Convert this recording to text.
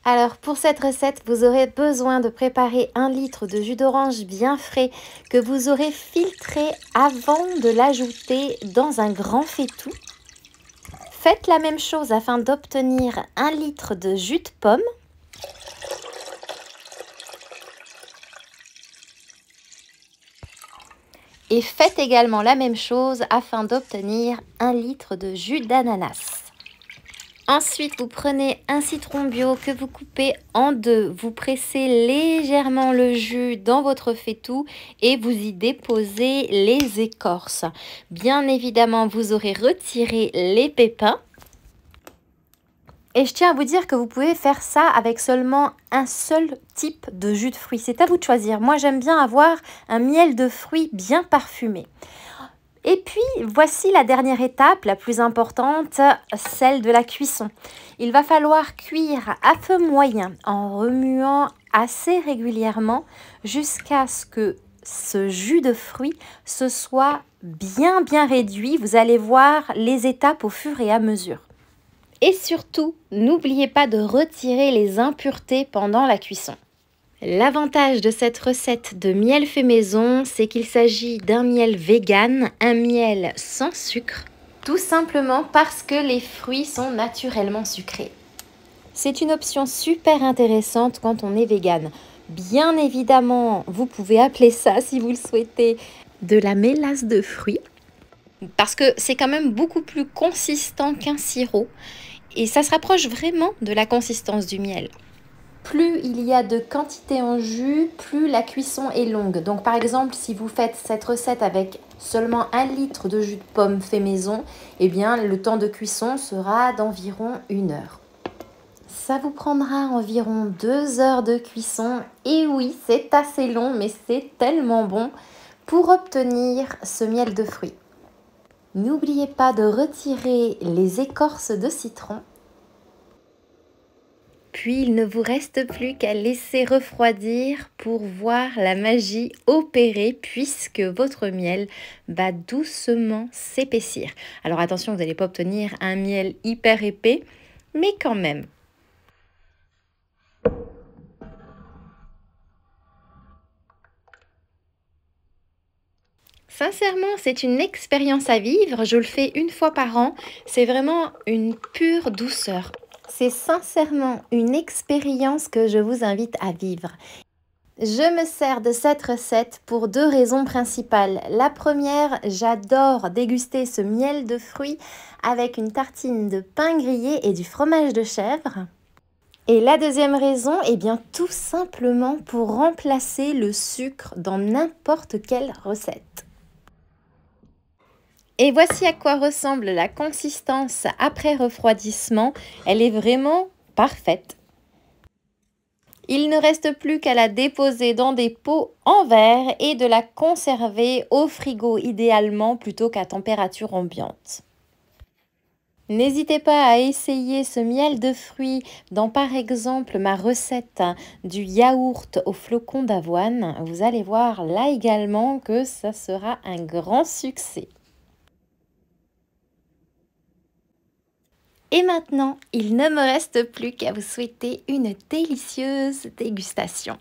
Alors pour cette recette, vous aurez besoin de préparer 1 litre de jus d'orange bien frais que vous aurez filtré avant de l'ajouter dans un grand faitout. Faites la même chose afin d'obtenir 1 litre de jus de pomme. Et faites également la même chose afin d'obtenir 1 litre de jus d'ananas. Ensuite, vous prenez un citron bio que vous coupez en deux. Vous pressez légèrement le jus dans votre faitout et vous y déposez les écorces. Bien évidemment, vous aurez retiré les pépins. Et je tiens à vous dire que vous pouvez faire ça avec seulement un seul type de jus de fruits. C'est à vous de choisir. Moi, j'aime bien avoir un miel de fruits bien parfumé. Et puis, voici la dernière étape, la plus importante, celle de la cuisson. Il va falloir cuire à feu moyen en remuant assez régulièrement jusqu'à ce que ce jus de fruits se soit bien réduit. Vous allez voir les étapes au fur et à mesure. Et surtout, n'oubliez pas de retirer les impuretés pendant la cuisson. L'avantage de cette recette de miel fait maison, c'est qu'il s'agit d'un miel vegan, un miel sans sucre, tout simplement parce que les fruits sont naturellement sucrés. C'est une option super intéressante quand on est vegan. Bien évidemment, vous pouvez appeler ça, si vous le souhaitez, de la mélasse de fruits, parce que c'est quand même beaucoup plus consistant qu'un sirop, et ça se rapproche vraiment de la consistance du miel. Plus il y a de quantité en jus, plus la cuisson est longue. Donc par exemple, si vous faites cette recette avec seulement 1 litre de jus de pomme fait maison, eh bien le temps de cuisson sera d'environ 1 heure. Ça vous prendra environ 2 heures de cuisson. Et oui, c'est assez long, mais c'est tellement bon pour obtenir ce miel de fruits. N'oubliez pas de retirer les écorces de citron. Puis il ne vous reste plus qu'à laisser refroidir pour voir la magie opérer puisque votre miel va doucement s'épaissir. Alors attention, vous n'allez pas obtenir un miel hyper épais, mais quand même. Sincèrement, c'est une expérience à vivre. Je le fais 1 fois par an. C'est vraiment une pure douceur. C'est sincèrement une expérience que je vous invite à vivre. Je me sers de cette recette pour 2 raisons principales. La première, j'adore déguster ce miel de fruits avec une tartine de pain grillé et du fromage de chèvre. Et la deuxième raison, eh bien tout simplement pour remplacer le sucre dans n'importe quelle recette. Et voici à quoi ressemble la consistance après refroidissement. Elle est vraiment parfaite. Il ne reste plus qu'à la déposer dans des pots en verre et de la conserver au frigo idéalement plutôt qu'à température ambiante. N'hésitez pas à essayer ce miel de fruits dans par exemple ma recette du yaourt aux flocons d'avoine. Vous allez voir là également que ça sera un grand succès. Et maintenant, il ne me reste plus qu'à vous souhaiter une délicieuse dégustation.